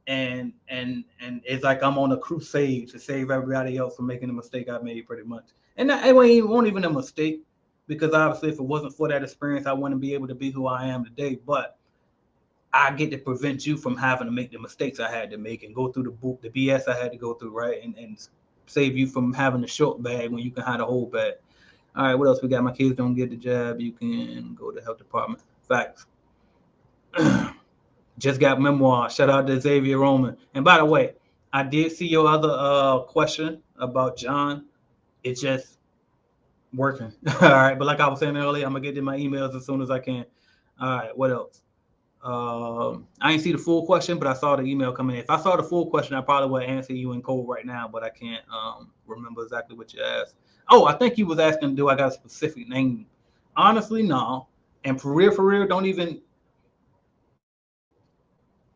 and it's like I'm on a crusade to save everybody else from making the mistake I made, pretty much. And it wasn't even a mistake, because obviously if it wasn't for that experience, I wouldn't be able to be who I am today. But I get to prevent you from having to make the mistakes I had to make and go through the BS I had to go through, right? And save you from having a short bag when you can have a whole bag. All right, what else we got? My kids don't get the jab. You can go to health department. Facts. Just got memoir. Shout out to Xavier Roman. And by the way, I did see your other question about John. It's just working. All right, but like I was saying earlier, I'm gonna get to my emails as soon as I can. All right, what else? I didn't see the full question, but I saw the email coming in. If I saw the full question, I probably would answer you in code right now, but I can't remember exactly what you asked. Oh, I think you was asking, do I got a specific name? Honestly, no. And for real, don't even.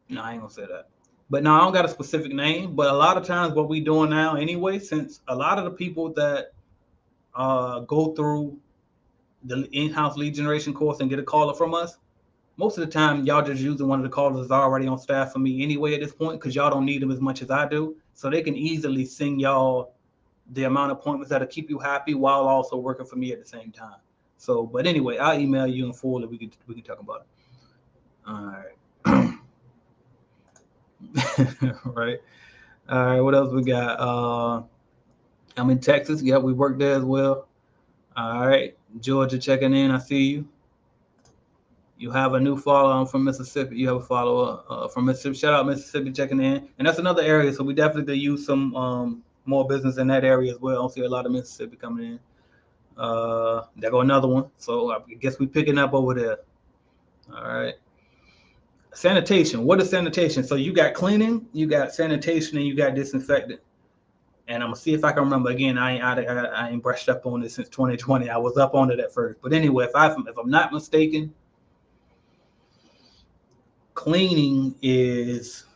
No, I ain't gonna say that. But no, I don't got a specific name. But a lot of times, what we doing now, anyway, since a lot of the people that go through the in-house lead generation course and get a caller from us, most of the time y'all just using one of the callers that's already on staff for me anyway at this point, because y'all don't need them as much as I do. So they can easily sing y'all the amount of appointments that'll keep you happy while also working for me at the same time. So, but anyway, I'll email you in full and we can talk about it. All right. Right. All right. What else we got? I'm in Texas. Yeah, we work there as well. All right. Georgia checking in. I see you. You have a new follower from Mississippi. You have a follower from Mississippi. Shout out Mississippi checking in. And that's another area. So we definitely could use some more business in that area as well. I don't see a lot of Mississippi coming in. There go another one. So I guess we picking up over there. All right. Sanitation. What is sanitation? So you got cleaning, you got sanitation, and you got disinfectant. And I'm gonna see if I can remember. Again, I ain't brushed up on this since 2020. I was up on it at first, but anyway, if I'm not mistaken, cleaning is,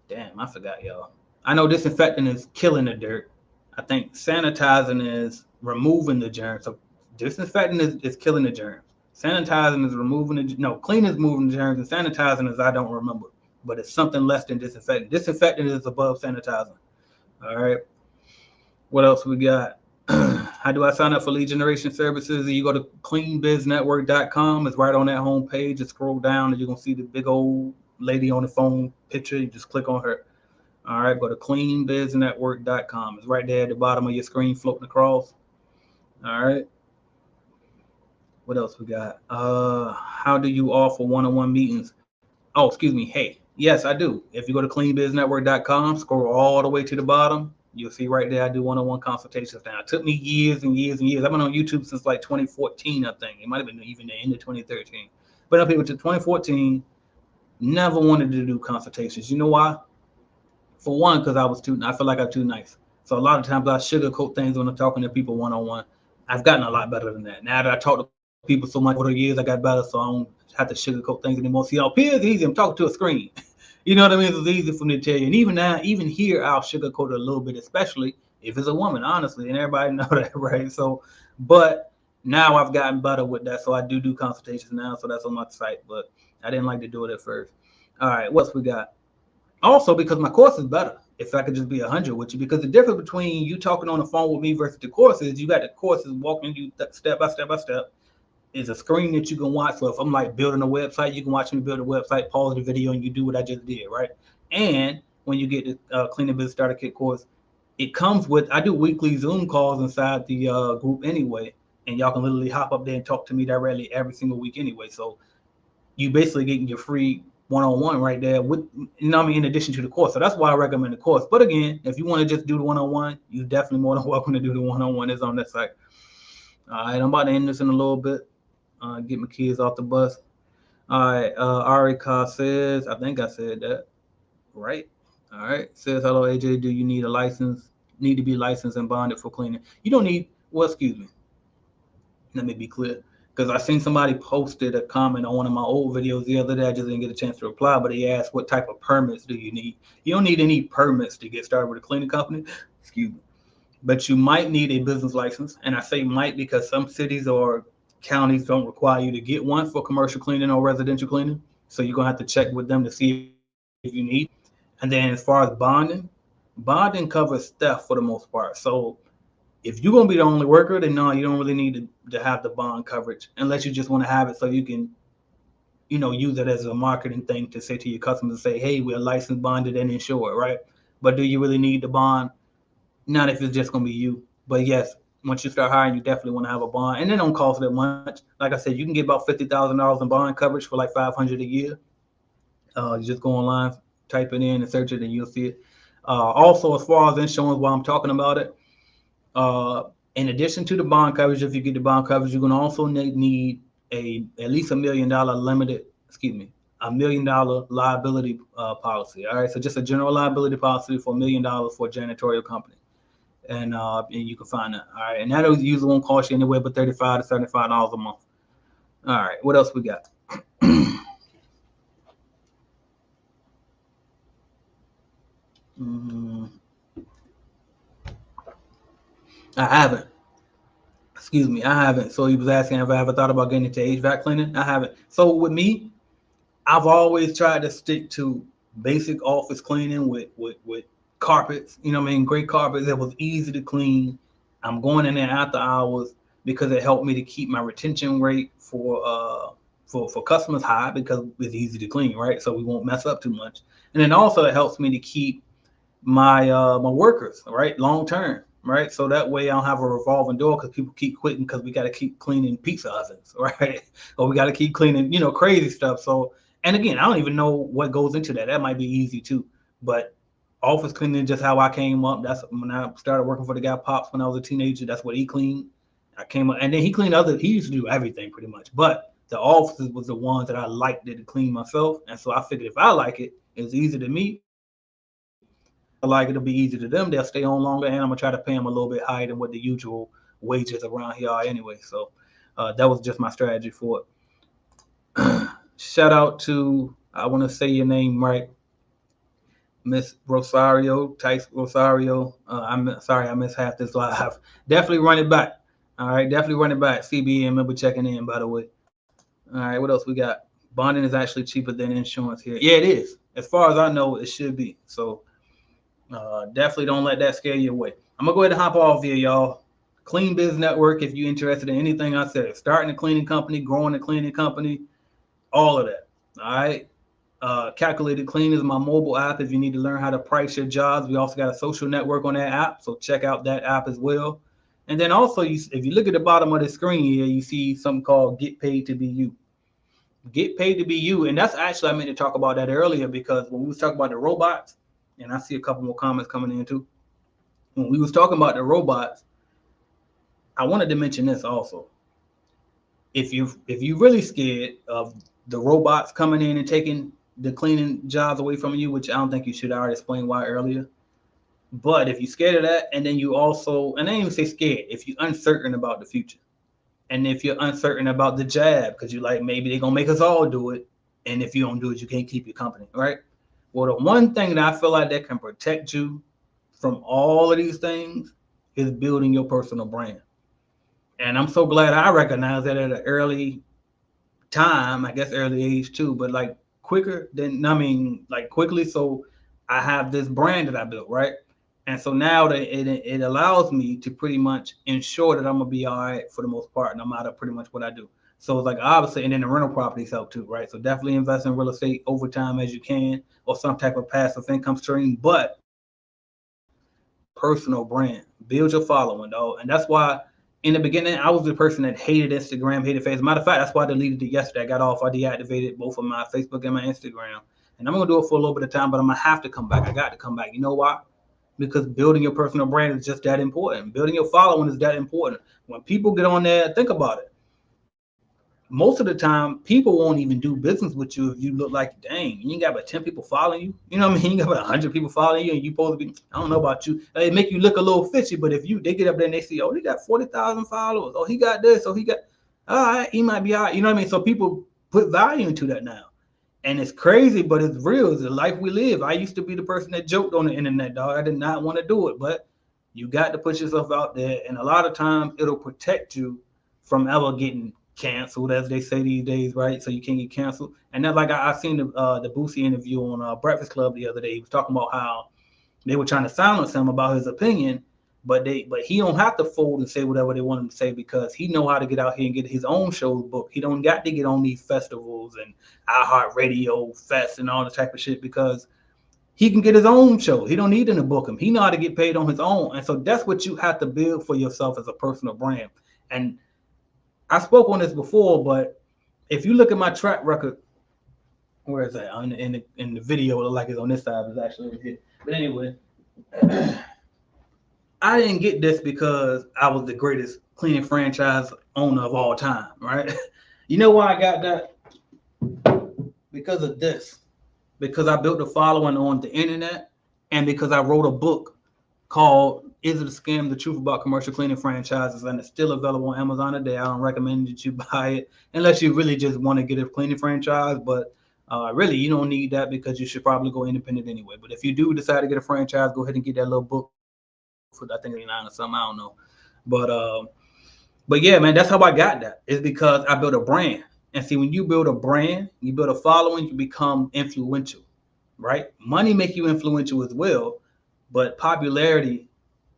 damn, I forgot, y'all. I know disinfecting is killing the dirt. I think sanitizing is removing the germs. So disinfecting is killing the germs. Sanitizing is removing the, no, cleaning is moving the germs, and sanitizing is, I don't remember, but it's something less than disinfecting. Disinfecting is above sanitizing. All right. What else we got? How do I sign up for lead generation services? You go to cleanbiznetwork.com. It's right on that home page. Just scroll down and you're going to see the big old lady on the phone picture. You just click on her. All right, go to cleanbiznetwork.com. It's right there at the bottom of your screen floating across. All right. What else we got? How do you offer one-on-one meetings? Oh, excuse me. Hey, yes, I do. If you go to cleanbiznetwork.com, scroll all the way to the bottom, you'll see right there I do one-on-one consultations now. It took me years and years and years. I've been on YouTube since like 2014, I think. It might have been even the end of 2013. But up here to 2014, never wanted to do consultations. You know why? For one, because I feel like I'm too nice. So a lot of times I sugarcoat things when I'm talking to people one-on-one. I've gotten a lot better than that. Now that I talk to people so much over the years, I got better, so I don't have to sugarcoat things anymore. See, up here it's easy. I'm talking to a screen. You know what I mean? It's easy for me to tell you. And even now, even here, I'll sugarcoat it a little bit, especially if it's a woman, honestly, and everybody know that, right? So, but now I've gotten better with that, so I do consultations now, so that's on my site, but I didn't like to do it at first. All right, what else we got? Also, because my course is better, if I could just be 100 with you, because the difference between you talking on the phone with me versus the course is you got the courses walking you step by step by step. Is a screen that you can watch. So if I'm like building a website, you can watch me build a website, pause the video, and you do what I just did, right? And when you get the Cleaning Business Starter Kit course, it comes with, I do weekly Zoom calls inside the group anyway, and y'all can literally hop up there and talk to me directly every single week anyway. So you basically getting your free one-on-one right there with, you know what I mean, in addition to the course. So that's why I recommend the course. But again, if you want to just do the one-on-one, you're definitely more than welcome to do the one-on-one. It's on that site. All right, I'm about to end this in a little bit. Get my kids off the bus. All right, Arika says, I think I said that, right? All right, says, hello, AJ, do you need a license, need to be licensed and bonded for cleaning? You don't need, well, excuse me. Let me be clear. Because I seen somebody posted a comment on one of my old videos the other day. I just didn't get a chance to reply, but he asked, what type of permits do you need? You don't need any permits to get started with a cleaning company. Excuse me. But you might need a business license. And I say might because some cities or counties don't require you to get one for commercial cleaning or residential cleaning. So you're going to have to check with them to see if you need. And then as far as bonding covers theft for the most part. So if you're going to be the only worker, then no, you don't really need to have the bond coverage unless you just want to have it so you can, you know, use it as a marketing thing to say to your customers, say, hey, we're licensed, bonded, and insured, right? But do you really need the bond? Not if it's just going to be you. But yes, once you start hiring, you definitely want to have a bond. And it don't cost that much. Like I said, you can get about $50,000 in bond coverage for like $500 a year. You just go online, type it in and search it, and you'll see it. Also, as far as insurance, while I'm talking about it, in addition to the bond coverage, if you get the bond coverage, you're going to also need at least $1 million limited, $1 million liability policy. All right, so just a general liability policy for $1 million for a janitorial company, and you can find that. All right, and that usually won't cost you anywhere but $35 to $75 a month. All right, what else we got? I haven't. I haven't. So he was asking if I ever thought about getting into HVAC cleaning. I haven't. So with me, I've always tried to stick to basic office cleaning with carpets. You know what I mean? Great carpets that was easy to clean. I'm going in there after hours because it helped me to keep my retention rate for customers high because it's easy to clean, right? So we won't mess up too much. And then also it helps me to keep my my workers, right, long term, right? So that way I don't have a revolving door because people keep quitting because we got to keep cleaning pizza ovens, right? Or we got to keep cleaning, crazy stuff. So, and again, I don't even know what goes into that. That might be easy too, but office cleaning just how I came up. That's when I started working for the guy Pops when I was a teenager. That's what he cleaned. I came up, and then he cleaned he used to do everything pretty much, but the offices was the ones that I liked to clean myself, and so I figured if I like it, it's easy to me. Like it'll be easy to them. They'll stay on longer, and I'm gonna try to pay them a little bit higher than what the usual wages around here are anyway. So that was just my strategy for it. Shout out to, I want to say your name right, Miss Rosario, Tice Rosario. I'm sorry I missed half this live. Definitely run it back. All right, definitely run it back. CBA, remember checking in, by the way. All right, what else we got? Bonding is actually cheaper than insurance here. Yeah, it is. As far as I know, it should be. So definitely don't let that scare you away. I'm gonna go ahead and hop off here, y'all. Clean Biz Network, if you're interested in anything I said, starting a cleaning company, growing a cleaning company, all of that. All right. Calculated Clean is my mobile app if you need to learn how to price your jobs. We also got a social network on that app, so check out that app as well. And then also, if you look at the bottom of the screen here, you see something called Get Paid to Be You. Get Paid to Be You, and that's actually, I meant to talk about that earlier because when we was talking about the robots, and I see a couple more comments coming in too. When we was talking about the robots, I wanted to mention this also. If you really scared of the robots coming in and taking the cleaning jobs away from you, which I don't think you should, I already explained why earlier. But if you're scared of that, and then you also, and I didn't even say scared, if you're uncertain about the future, and if you're uncertain about the jab, because you're like, maybe they're gonna make us all do it, and if you don't do it, you can't keep your company, right? Well, the one thing that I feel like that can protect you from all of these things is building your personal brand. And I'm so glad I recognized that at an early time, I guess early age too, but like quickly. So I have this brand that I built, right? And so now that it allows me to pretty much ensure that I'm gonna be all right for the most part, no matter pretty much what I do. So it's like obviously, and then the rental properties help too, right? So definitely invest in real estate over time as you can, or some type of passive income stream. But personal brand, build your following, though, and that's why in the beginning I was the person that hated Instagram, hated Facebook. Matter of fact, that's why I deleted it yesterday. I got off. I deactivated both of my Facebook and my Instagram, and I'm gonna do it for a little bit of time, but I'm gonna have to come back. I got to come back. You know why? Because building your personal brand is just that important. Building your following is that important. When people get on there, think about it. Most of the time, people won't even do business with you if you look like, dang, you ain't got about 10 people following you. You know what I mean? You got about 100 people following you, and you supposed to be, I don't know about you. They make you look a little fishy, but if they get up there and they see, oh, he got 40,000 followers. Oh, he got this. Oh, he got, all right, he might be all right. You know what I mean? So people put value into that now. And it's crazy, but it's real. It's the life we live. I used to be the person that joked on the internet, dog. I did not want to do it, but you got to put yourself out there. And a lot of times it'll protect you from ever getting canceled, as they say these days, right? So you can't get canceled. And that's like I seen the Boosie interview on Breakfast Club the other day. He was talking about how they were trying to silence him about his opinion, but he don't have to fold and say whatever they want him to say because he know how to get out here and get his own shows booked. He don't got to get on these festivals and iHeartRadio Fest and all the type of shit because he can get his own show. He don't need them to book him. He know how to get paid on his own. And so that's what you have to build for yourself as a personal brand. And I spoke on this before, but if you look at my track record, where is that? In the video, it looks like it's on this side. It's actually over here. But anyway, I didn't get this because I was the greatest cleaning franchise owner of all time, right? You know why I got that? Because of this. Because I built a following on the internet, and because I wrote a book called "Is It a Scam? The Truth About Commercial Cleaning Franchises," and it's still available on Amazon today. I don't recommend that you buy it unless you really just want to get a cleaning franchise, but really you don't need that because you should probably go independent anyway. But if you do decide to get a franchise, go ahead and get that little book for I think $89 or something. I don't know, but yeah, man, that's how I got that. It's because I built a brand. And see, when you build a brand, you build a following, you become influential, right? Money make you influential as well, but popularity,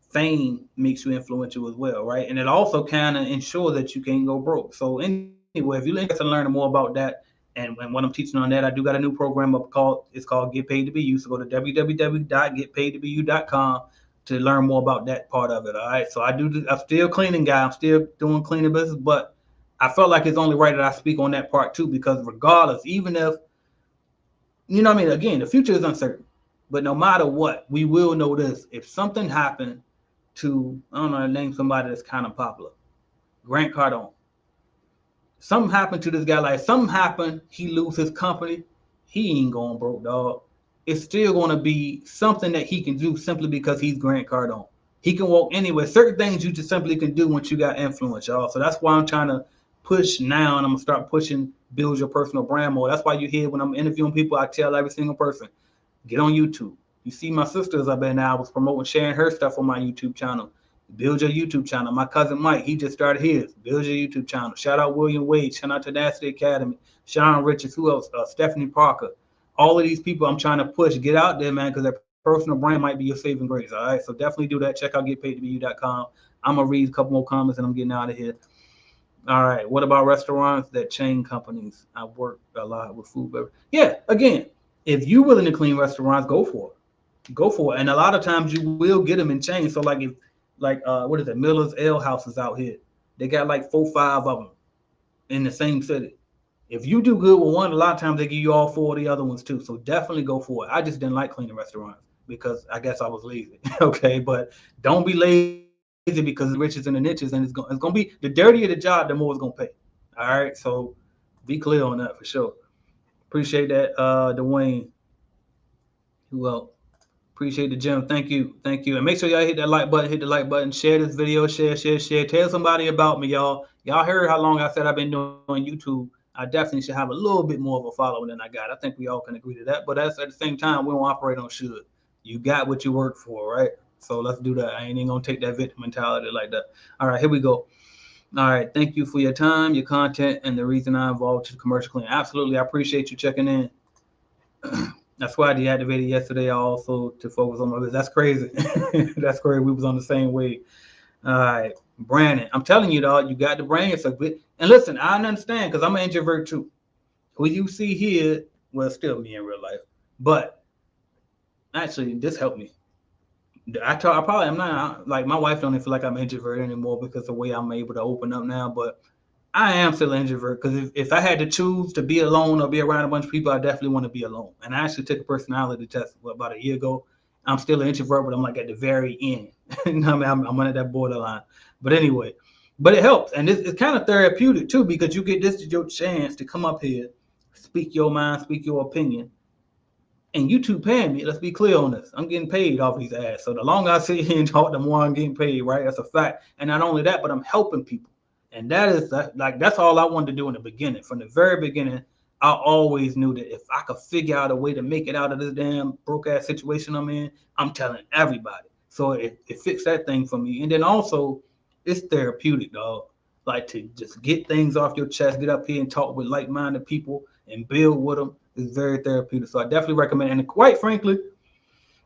fame makes you influential as well, right? And it also kind of ensures that you can't go broke. So anyway, if you're interested in learning more about that and what I'm teaching on that, I do got a new program up called Get Paid to Be You. So go to www.getpaidtobeyu.com to learn more about that part of it. All right. So I'm still cleaning guy. I'm still doing cleaning business, but I felt like it's only right that I speak on that part too, because regardless, even if, you know what I mean, again, the future is uncertain, but no matter what, we will know this. If something happened to, I don't know, name somebody that's kind of popular, Grant Cardone, something happened to this guy, like something happened, he lose his company, he ain't going broke, dog. It's still going to be something that he can do simply because he's Grant Cardone. He can walk anywhere. Certain things you just simply can do once you got influence, y'all. So that's why I'm trying to push now, and I'm gonna start pushing build your personal brand more. That's why you hear when I'm interviewing people, I tell every single person, get on YouTube. You see my sisters up there now, I was promoting, sharing her stuff on my YouTube channel. Build your YouTube channel. My cousin Mike, he just started his. Build your YouTube channel. Shout out William Wade. Shout out to Tenacity Academy. Sean Richards. Who else? Stephanie Parker. All of these people I'm trying to push. Get out there, man, because their personal brand might be your saving grace. All right. So definitely do that. Check out getpaidtobeyu.com. I'm going to read a couple more comments and I'm getting out of here. All right. What about restaurants that chain companies? I work a lot with food. Yeah. Again, if you're willing to clean restaurants, go for it. Go for it. And a lot of times you will get them in chains. So like if, what is it? Miller's Ale Houses out here. They got like 4, 5 of them in the same city. If you do good with one, a lot of times they give you all 4 of the other ones too. So definitely go for it. I just didn't like cleaning restaurants because I guess I was lazy. Okay, but don't be lazy because the riches and the niches, and it's gonna be the dirtier the job, the more it's gonna pay. All right, so be clear on that for sure. Appreciate that, Dwayne. Who else? Appreciate the gym. Thank you. Thank you. And make sure y'all hit that like button, hit the like button, share this video, share. Tell somebody about me, y'all. Y'all heard how long I said I've been doing YouTube. I definitely should have a little bit more of a following than I got. I think we all can agree to that. But that's at the same time, we don't operate on should. You got what you work for, right? So let's do that. I ain't even gonna take that victim mentality like that. All right, here we go. All right, thank you for your time, your content, and the reason I involved to commercial cleaning. Absolutely, I appreciate you checking in. That's why I deactivated yesterday also to focus on my business. That's crazy. That's crazy. We was on the same wave. All right, Brandon. I'm telling you, dog, you got the brain. So good. And listen, I understand because I'm an introvert too. Who you see here, well, still me in real life. But actually, this helped me. I probably am not like my wife don't even feel like I'm introverted anymore because of the way I'm able to open up now. But I am still an introvert because if I had to choose to be alone or be around a bunch of people, I definitely want to be alone. And I actually took a personality test about a year ago. I'm still an introvert, but I'm like at the very end. I'm under that borderline. But anyway, but it helps. And it's kind of therapeutic too, because you get this is your chance to come up here, speak your mind, speak your opinion. And YouTube paying me. Let's be clear on this. I'm getting paid off these ads. So the longer I sit here and talk, the more I'm getting paid, right? That's a fact. And not only that, but I'm helping people. And that's all I wanted to do in the beginning. From the very beginning, I always knew that if I could figure out a way to make it out of this damn broke ass situation I'm in, I'm telling everybody. So it fixed that thing for me. And then also, it's therapeutic, dog. Like to just get things off your chest, get up here and talk with like-minded people and build with them is very therapeutic. So I definitely recommend it. And quite frankly,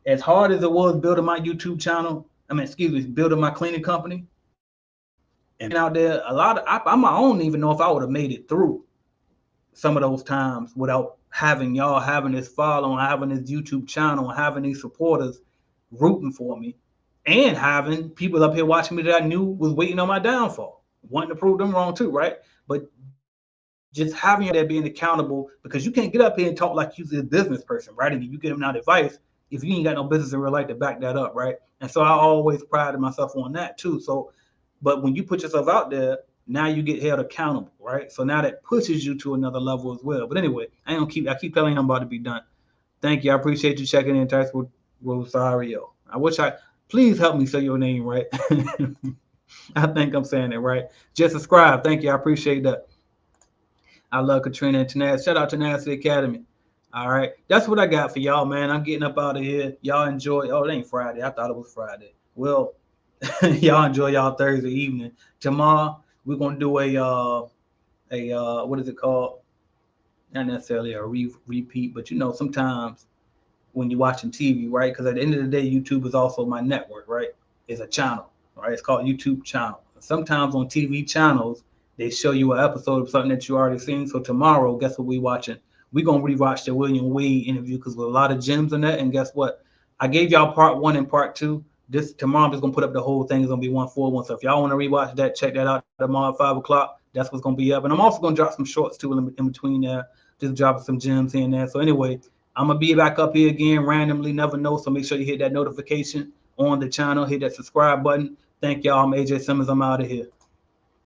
as hard as it was building my YouTube channel, building my cleaning company, and out there, I don't even know if I would have made it through some of those times without having y'all, having this following, having this YouTube channel, having these supporters rooting for me, and having people up here watching me that I knew was waiting on my downfall, wanting to prove them wrong too, right? But just having that being accountable, because you can't get up here and talk like you're a business person, right? And you get them out advice if you ain't got no business in real life to back that up, right? And so I always prided myself on that too. So, but when you put yourself out there, now you get held accountable, right? So now that pushes you to another level as well. But anyway, I keep telling you I'm about to be done. Thank you. I appreciate you checking in. Thanks for Rosario. Please help me say your name right. I think I'm saying it right. Just subscribe. Thank you. I appreciate that. I love Katrina and Tenacity. Shout out to Tenacity Academy. All right. That's what I got for y'all, man. I'm getting up out of here. Y'all enjoy. Oh, it ain't Friday. I thought it was Friday. Well, y'all enjoy y'all Thursday evening. Tomorrow, we're going to do what is it called? Not necessarily a repeat, but sometimes when you're watching TV, right? Because at the end of the day, YouTube is also my network, right? It's a channel, right? It's called YouTube channel. Sometimes on TV channels, they show you an episode of something that you already seen. So tomorrow, guess what we watching? We're going to rewatch the William Wade interview because there's a lot of gems in that. And guess what? I gave y'all part 1 and part 2. Tomorrow I'm just going to put up the whole thing. It's going to be 141. So if y'all want to rewatch that, check that out tomorrow at 5 o'clock. That's what's going to be up. And I'm also going to drop some shorts too in between there. Just dropping some gems here and there. So anyway, I'm going to be back up here again randomly. Never know. So make sure you hit that notification on the channel. Hit that subscribe button. Thank y'all. I'm AJ Simmons. I'm out of here.